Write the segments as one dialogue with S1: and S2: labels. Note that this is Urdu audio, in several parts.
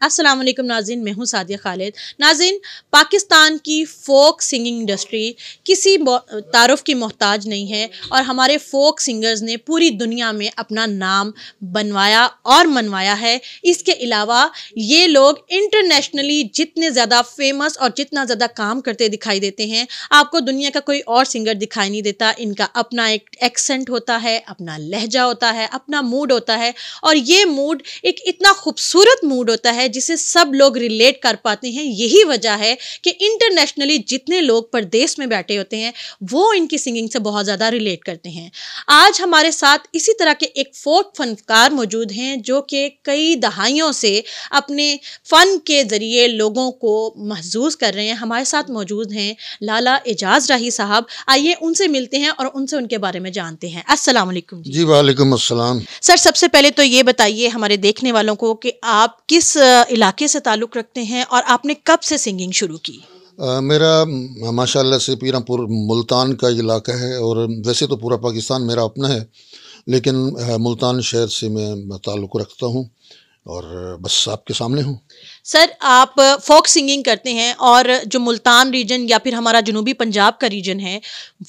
S1: السلام علیکم ناظرین، میں ہوں سعدیہ خالد۔ ناظرین، پاکستان کی فوک سنگنگ انڈسٹری کسی تعارف کی محتاج نہیں ہے اور ہمارے فوک سنگرز نے پوری دنیا میں اپنا نام بنوایا اور منوایا ہے۔ اس کے علاوہ یہ لوگ انٹرنیشنلی جتنے زیادہ فیمس اور جتنا زیادہ کام کرتے دکھائی دیتے ہیں، آپ کو دنیا کا کوئی اور سنگر دکھائی نہیں دیتا۔ ان کا اپنا ایک ایکسنٹ ہوتا ہے، اپنا لہجہ ہوتا ہے، اپنا موڈ ہوتا ہے، اور یہ موڈ ایک اتنا خوبصورت موڈ ہوتا ہے جسے سب لوگ ریلیٹ کر پاتے ہیں۔ یہی وجہ ہے کہ انٹرنیشنلی جتنے لوگ پردیس میں بیٹھے ہوتے ہیں وہ ان کی سنگنگ سے بہت زیادہ ریلیٹ کرتے ہیں۔ آج ہمارے ساتھ اسی طرح کے ایک فوک فنکار موجود ہیں جو کہ کئی دہائیوں سے اپنے فن کے ذریعے لوگوں کو محظوظ کر رہے ہیں۔ ہمارے ساتھ موجود ہیں لالا اعجاز راہی صاحب۔ آئیے ان سے ملتے ہیں اور ان سے ان کے بارے میں جانتے ہیں۔ السلام علیکم
S2: جی وعلیکم السلام
S1: سر۔ سب سے پہلے تو یہ بتائیے ہمارے دیکھنے والوں کو کہ آپ کس علاقے سے تعلق رکھتے ہیں اور آپ نے کب سے سنگنگ شروع کی؟
S2: میرا ماشاء اللہ سے پیرا پور ملتان کا علاقہ ہے، اور ویسے تو پورا پاکستان میرا اپنا ہے، لیکن ملتان شہر سے میں تعلق رکھتا ہوں اور بس آپ کے سامنے ہوں۔
S1: سر، آپ فوک سنگنگ کرتے ہیں اور جو ملتان ریجن یا پھر ہمارا جنوبی پنجاب کا ریجن ہے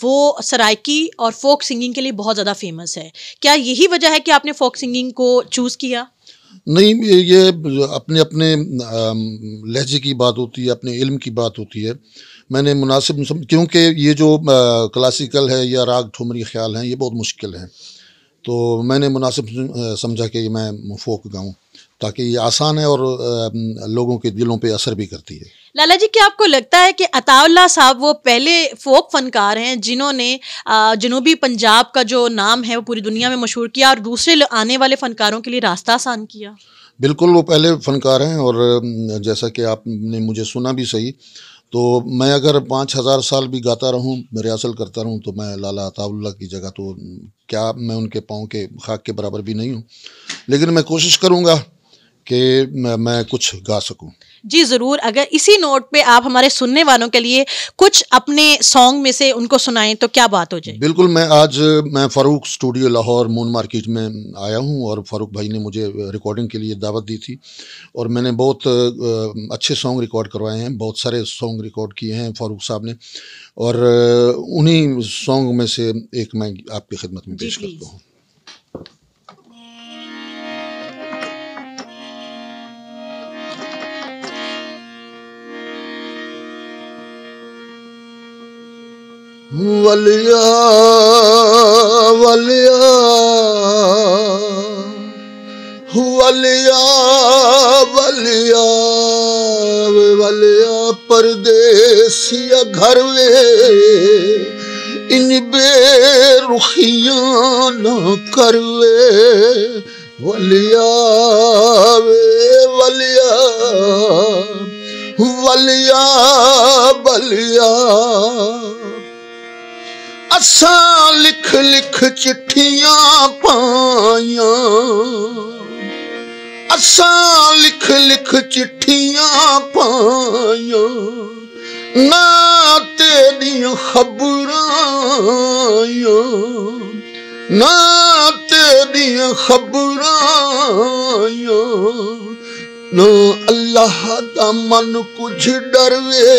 S1: وہ سرائکی اور فوک سنگنگ کے لیے بہت زیادہ فیمس ہے۔ کیا یہی وجہ ہے کہ آپ نے فوک سنگنگ کو چوز کیا؟
S2: نہیں، یہ اپنے لہجے کی بات ہوتی ہے، اپنے علم کی بات ہوتی ہے۔ میں نے مناسب کیونکہ یہ جو کلاسیکل ہے یا راگ ٹھمری خیال ہیں یہ بہت مشکل ہیں، تو میں نے مناسب سمجھا کہ میں فوک گاؤں تاکہ یہ آسان ہے اور لوگوں کے دلوں پہ اثر بھی کرتی ہے۔
S1: لالا جی، کیا آپ کو لگتا ہے کہ عطا اللہ صاحب وہ پہلے فوک فنکار ہیں جنہوں نے جنوبی پنجاب کا جو نام ہے وہ پوری دنیا میں مشہور کیا اور دوسرے آنے والے فنکاروں کے لیے راستہ آسان کیا؟
S2: بالکل، وہ پہلے فنکار ہیں، اور جیسا کہ آپ نے مجھے سنا بھی صحیح، تو میں اگر 5000 سال بھی گاتا رہوں، ریاسل کرتا رہوں، تو میں لالا عطا اللہ کی جگہ تو کیا میں ان کے پاؤں کے خاک کے برابر بھی نہیں ہوں، لیکن میں کوشش کروں گا کہ میں کچھ گا سکوں۔
S1: جی ضرور، اگر اسی نوٹ پہ آپ ہمارے سننے والوں کے لیے کچھ اپنے سانگ میں سے ان کو سنائیں تو کیا بات ہو جائے؟
S2: بالکل، میں فاروق اسٹوڈیو لاہور مون مارکیٹ میں آیا ہوں، اور فاروق بھائی نے مجھے ریکارڈنگ کے لیے دعوت دی تھی، اور میں نے بہت اچھے سانگ ریکارڈ کروائے ہیں، بہت سارے سانگ ریکارڈ کیے ہیں فاروق صاحب نے، اور انہی سانگ میں سے ایک میں آپ کی خدمت میں پیش کرتا ہوں۔ ولیا ولیا ولیا ولیا ولیا پردیسیا گھر وے ان بے رخیاں نہ کر وے ولیا ولیا ولیا ولیا اساں لکھ لکھ چٹھیاں پائیاں، اساں لکھ لکھ چٹھیاں پائیاں، نہ تیریاں خبراں آئیاں، نہ تیریاں خبراں آئیاں، نہ اللہ دا من کچھ ڈروے،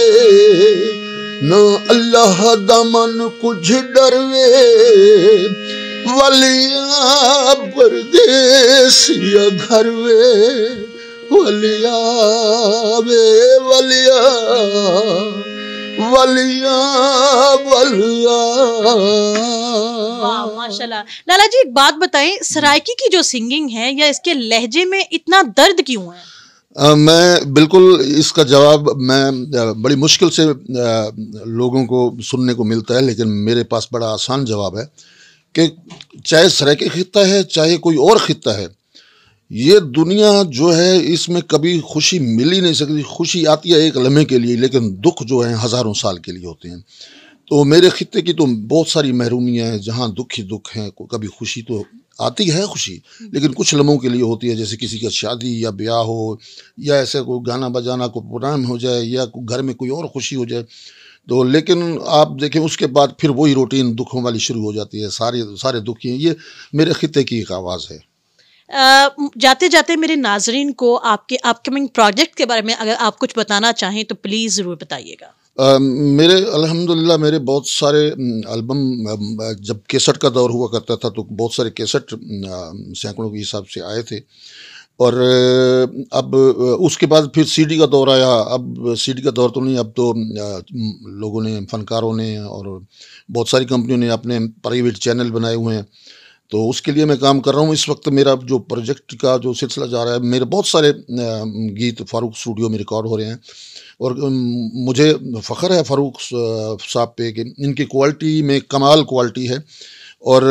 S2: نہ اللہ دا من کچھ ڈروے، ولیا پردیسیا گھر وے ولیا وے ولیا ولیا ولیا۔
S1: واہ ماشاء اللہ۔ لالا جی، ایک بات بتائیں، سرائکی کی جو سنگنگ ہے یا اس کے لہجے میں اتنا درد کیوں ہے؟
S2: میں بالکل اس کا جواب میں بڑی مشکل سے لوگوں کو سننے کو ملتا ہے، لیکن میرے پاس بڑا آسان جواب ہے کہ چاہے سرائکی خطہ ہے چاہے کوئی اور خطہ ہے، یہ دنیا جو ہے اس میں کبھی خوشی مل ہی نہیں سکتی۔ خوشی آتی ہے ایک لمحے کے لیے، لیکن دکھ جو ہیں ہزاروں سال کے لیے ہوتے ہیں۔ تو میرے خطے کی تو بہت ساری محرومیاں ہیں، جہاں دکھ ہی دکھ ہیں، کبھی خوشی تو آتی ہے خوشی، لیکن کچھ لمحوں کے لیے ہوتی ہے، جیسے کسی کا شادی یا بیاہ ہو، یا ایسے کوئی گانا بجانا کو پروگرام ہو جائے، یا گھر میں کوئی اور خوشی ہو جائے، تو لیکن آپ دیکھیں اس کے بعد پھر وہی روٹین دکھوں والی شروع ہو جاتی ہے، سارے دکھ ہیں۔ یہ میرے خطے کی ایک آواز ہے۔
S1: جاتے جاتے میرے ناظرین کو آپ کے اپ کمنگ پروجیکٹ کے بارے میں اگر آپ کچھ بتانا چاہیں تو پلیز ضرور بتائیے گا.
S2: میرے الحمدللہ میرے بہت سارے البم، جب کیسٹ کا دور ہوا کرتا تھا تو بہت سارے کیسٹ سینکڑوں کے حساب سے آئے تھے، اور اب اس کے بعد پھر سی ڈی کا دور آیا. اب سی ڈی کا دور تو نہیں، اب تو لوگوں نے، فنکاروں نے اور بہت ساری کمپنیوں نے اپنے پرائیویٹ چینل بنائے ہوئے ہیں، تو اس کے لیے میں کام کر رہا ہوں. اس وقت میرا جو پروجیکٹ کا جو سلسلہ جا رہا ہے، میرے بہت سارے گیت فاروق اسٹوڈیو میں ریکارڈ ہو رہے ہیں، اور مجھے فخر ہے فاروق صاحب پہ کہ ان کی کوالٹی میں کمال کوالٹی ہے، اور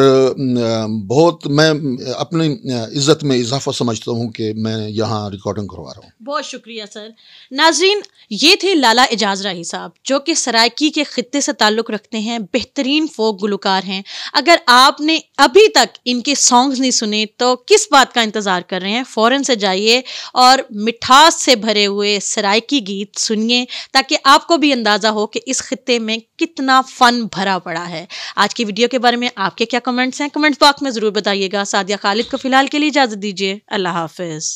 S2: بہت میں اپنی عزت میں اضافہ سمجھتا ہوں کہ میں یہاں ریکارڈنگ کروا رہا ہوں.
S1: بہت شکریہ سر. ناظرین، یہ تھے لالا اعجاز راہی صاحب، جو کہ سرائکی کے خطے سے تعلق رکھتے ہیں، بہترین فوک گلوکار ہیں. اگر آپ نے ابھی تک ان کے سانگز نہیں سنے تو کس بات کا انتظار کر رہے ہیں؟ فوراً سے جائیے اور مٹھاس سے بھرے ہوئے سرائکی گیت سنیے، تاکہ آپ کو بھی اندازہ ہو کہ اس خطے میں کتنا فن بھرا پڑا ہے. آج کی ویڈیو کے بارے میں آپ کے کیا کمنٹس ہیں؟ کمنٹ باکس میں ضرور بتائیے گا. سعدیہ خالد کو فی الحال کے لیے اجازت دیجیے. اللہ حافظ.